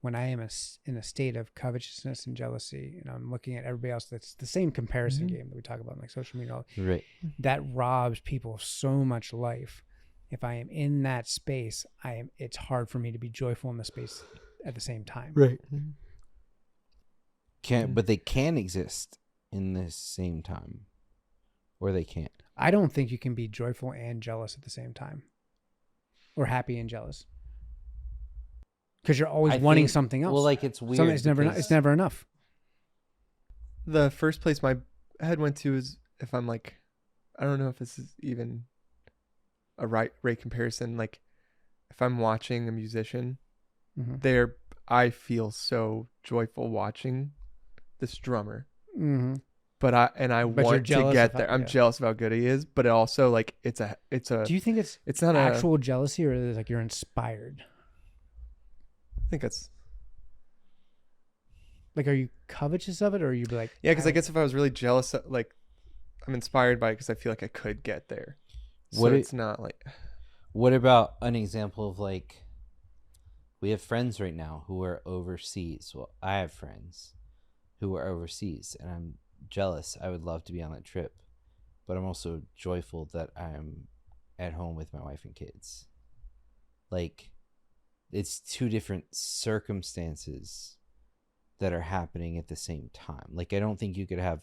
when I am in a state of covetousness and jealousy, and I'm looking at everybody else, that's the same comparison game that we talk about in like social media, Right. that robs people of so much life. If I am in that space, it's hard for me to be joyful in the space at the same time. Right. But they can exist in the same time, or they can't. I don't think you can be joyful and jealous at the same time, or happy and jealous, because you're always wanting something else. Well, like it's weird. It's never enough. The first place my head went to is if I'm like, I don't know if this is even a right comparison. Like if I'm watching a musician, I feel so joyful watching this drummer. Mm-hmm. But I want to get there. I'm jealous of how good he is, but it also like it's a. Do you think it's not actual jealousy, or is it like you're inspired? I think it's like, are you covetous of it, or are you like? Yeah, because I guess if I was really jealous, like I'm inspired by it because I feel like I could get there. So it's not like. What about an example of like? We have friends right now who are overseas. Well, I have friends who are overseas, and I'm jealous. I would love to be on that trip, but I'm also joyful that I'm at home with my wife and kids. Like, it's two different circumstances that are happening at the same time. Like, I don't think you could have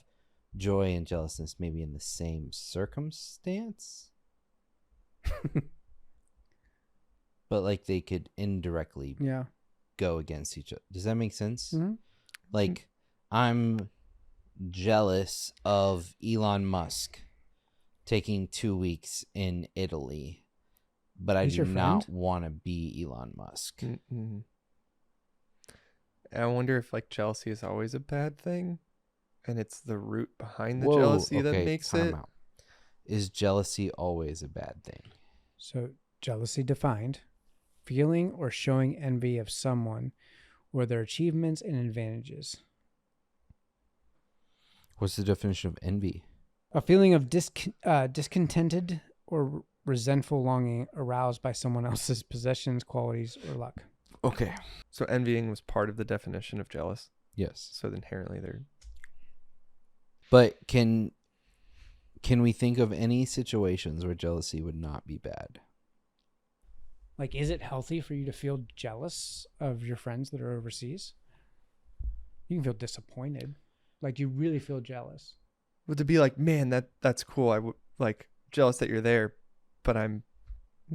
joy and jealousness maybe in the same circumstance. But like they could indirectly go against each other. Does that make sense? Mm-hmm. Like, I'm jealous of Elon Musk taking 2 weeks in Italy, but I do not want to be Elon Musk. Mm-hmm. I wonder if like jealousy is always a bad thing, and it's the root behind the jealousy that makes it. Is jealousy always a bad thing? So jealousy defined: feeling or showing envy of someone or their achievements and advantages. What's the definition of envy? A feeling of discontented or resentful longing aroused by someone else's possessions, qualities, or luck. Okay. So envying was part of the definition of jealous. Yes. So inherently they're. But can we think of any situations where jealousy would not be bad? Like, is it healthy for you to feel jealous of your friends that are overseas? You can feel disappointed. Like, do you really feel jealous? Well, to be like, man, that's cool. I would like jealous that you're there, but I'm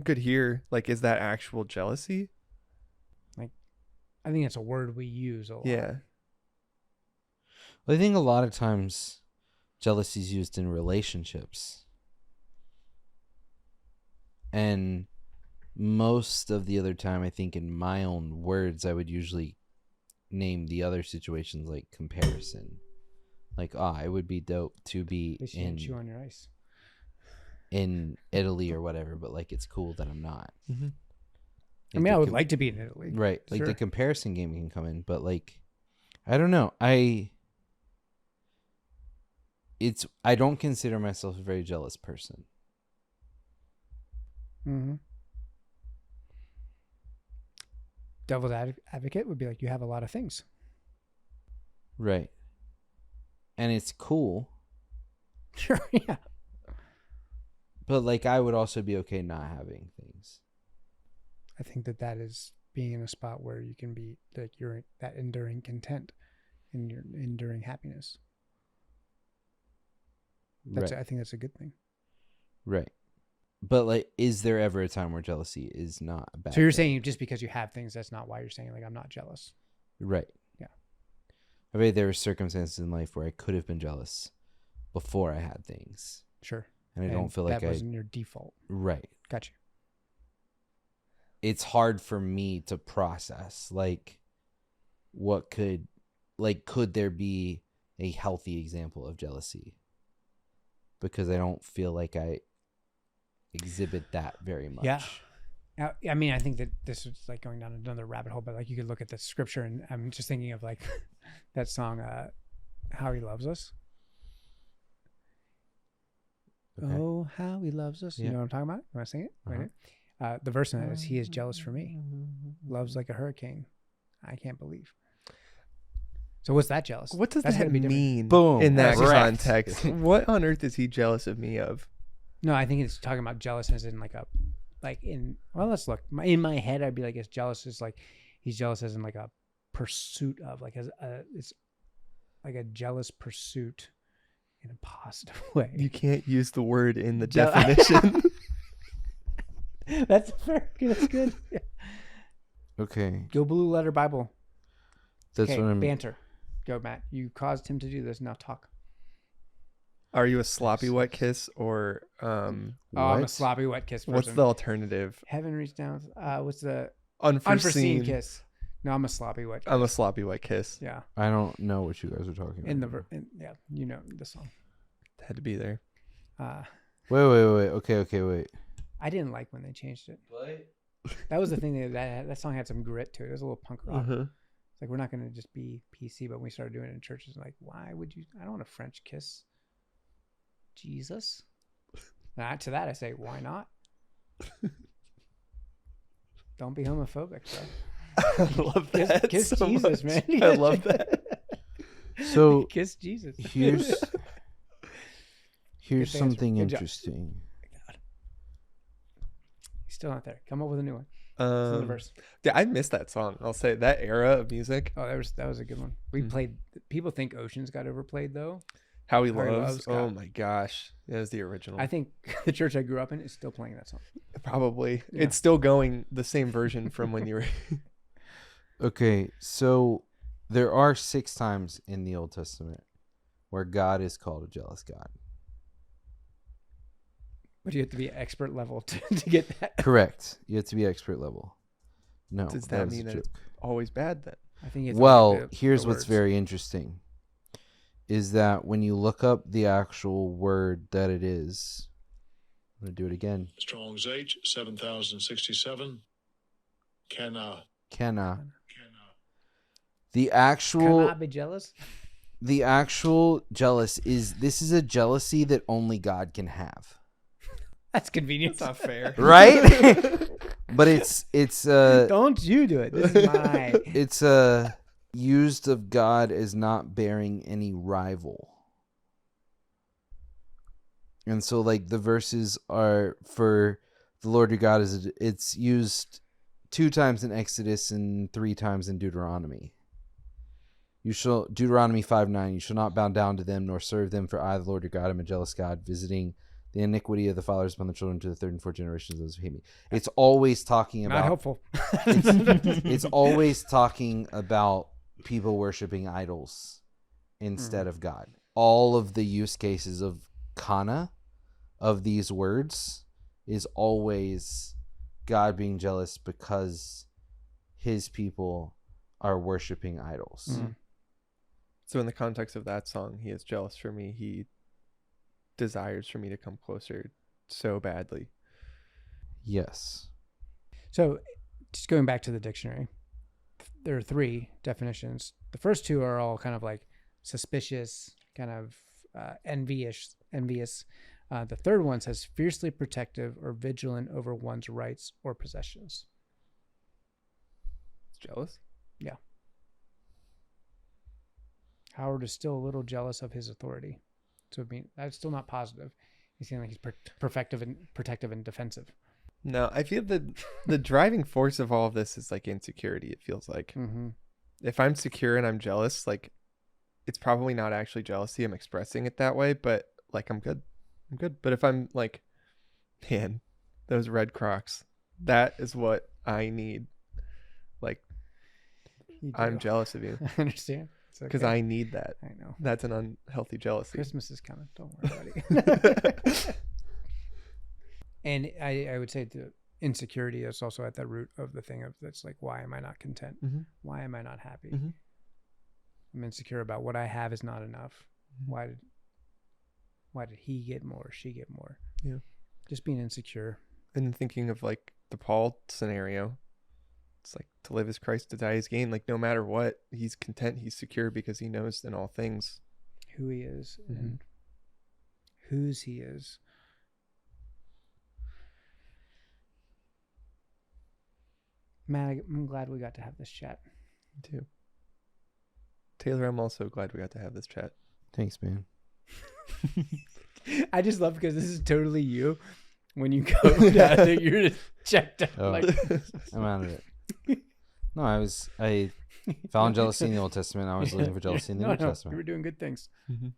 good here. Like, is that actual jealousy? Like, I think it's a word we use a lot. Yeah. Well, I think a lot of times jealousy is used in relationships. And most of the other time, I think in my own words, I would usually name the other situations like comparison. Like, it would be dope to be chew on your ice. In Italy or whatever, but like it's cool that I'm not. Mm-hmm. Like, I mean, I would like to be in Italy. Right. Like the comparison game can come in, but like, I don't know. I don't consider myself a very jealous person. Mm-hmm. Devil's advocate would be like, you have a lot of things. Right. And it's cool. Sure, yeah. But like, I would also be okay not having things. I think that is being in a spot where you can be like, you're that enduring content and your enduring happiness. Right. I think that's a good thing. Right. But like, is there ever a time where jealousy is not a bad So you're thing? saying just because you have things, that's not why you're saying like, I'm not jealous. Right. Yeah. I mean, there were circumstances in life where I could have been jealous before I had things. Sure. And I don't feel like that wasn't your default. Right. Gotcha. It's hard for me to process, like, could there be a healthy example of jealousy? Because I don't feel like I exhibit that very much. Yeah. I mean, I think that this is like going down another rabbit hole, but like you could look at the scripture, and I'm just thinking of like that song, How He Loves Us. Okay. Oh, how He loves us. Yeah. You know what I'm talking about? You want to sing it? Uh-huh. Right. The verse in it is, He is jealous for me. Loves like a hurricane. I can't believe. So what's that jealous? What does That's that gonna be different. mean Boom. in that Correct. context? What on earth is he jealous of me of? No, I think it's talking about jealousness in well, let's look. In my head, I'd be like, it's jealous is like he's jealous as in like a pursuit of, like it's like a jealous pursuit in a positive way. You can't use the word in the Jeal- definition. That's fair. That's good. Yeah. Okay. Go Blue Letter Bible. That's Okay, what I'm. banter. Go, Matt. You caused him to do this. Now talk. Are you a sloppy wet kiss or Oh, I'm a What? sloppy wet kiss person. what's the alternative? Heaven reached down. What's the Unforeseen. unforeseen kiss? No, I'm a sloppy wet kiss. I'm a sloppy wet kiss. Yeah. I don't know what you guys are talking about. Yeah, you know the song. Had to be there. Wait. Okay, wait. I didn't like when they changed it. What? That was the thing that song had some grit to it. It was a little punk rock. Uh-huh. It's like, we're not going to just be PC, but when we started doing it in churches, like, why would you? I don't want a French kiss Jesus. To that I say, why not? Don't be homophobic, bro. I love that. Kiss so Jesus, much. man. I love that. So Kiss Jesus. here's Good answer. something Good job. interesting. He's still not there. Come up with a new one. It's in the verse. Yeah, I miss that song. I'll say that era of music. Oh, that was a good one. We Mhm. played. People think Oceans got overplayed though. How He How He Loves. Loves Oh got- my gosh. That was the original. I think the church I grew up in is still playing that song. Probably. Yeah. It's still going the same version from when you were. Okay, so there are 6 times in the Old Testament where God is called a jealous God. But you have to be expert level to get that. Correct. You have to be expert level. No, Does that that was a mean that joke. it's always bad then? I think it's Well, like the here's what's words. very interesting is that when you look up the actual word that it is, I'm going to do it again. Strong's H, 7067. Cannot. The Can actual I be jealous? jealous is a jealousy that only God can have. That's convenient. That's not fair. Right? But it's Don't you do it. This is my. it's used of God as not bearing any rival. And so like the verses are for the Lord your God it's used 2 times in Exodus and 3 times in Deuteronomy. Deuteronomy 5:9, you shall not bow down to them nor serve them, for I, the Lord your God, am a jealous God, visiting the iniquity of the fathers upon the children to the 3rd and 4th generations of those who hate me. It's always talking Not about helpful. it's always talking about people worshiping idols instead of God. All of the use cases of kana of these words is always God being jealous because his people are worshiping idols. Mm. So in the context of that song, he is jealous for me. He desires for me to come closer so badly. Yes. So, just going back to the dictionary, there are 3 definitions. The first 2 are all kind of like suspicious, kind of envious. The third one says fiercely protective or vigilant over one's rights or possessions. It's jealous. Yeah. Howard is still a little jealous of his authority. So, I mean, that's still not positive. He's saying like he's protective and defensive. No, I feel that the driving force of all of this is like insecurity. It feels like Mm-hmm. if I'm secure and I'm jealous, like it's probably not actually jealousy. I'm expressing it that way, but like I'm good. But if I'm like, man, those red Crocs, that is what I need. Like I'm jealous of you I understand. because Okay. I need that. I know. That's an unhealthy jealousy. Christmas is coming. Don't worry about it. And I would say the insecurity is also at the root of the thing of that's like, why am I not content? Mm-hmm. Why am I not happy? Mhm. I'm insecure about what I have is not enough. Mhm. Why did he get more? She get more? Yeah. Just being insecure. And thinking of like the Paul scenario, it's like to live is Christ, to die is gain. Like no matter what, he's content, he's secure because he knows in all things. Who he is Mhm. and whose he is. Man, I'm glad we got to have this chat. Me too. Taylor, I'm also glad we got to have this chat. Thanks, man. I just love because this is totally you. When you go down there, you're just checked out. Oh. Like, I'm out of it. No, I found jealousy in the Old Testament. I was looking for jealousy in the New no, Testament. you were doing good things. Mm-hmm.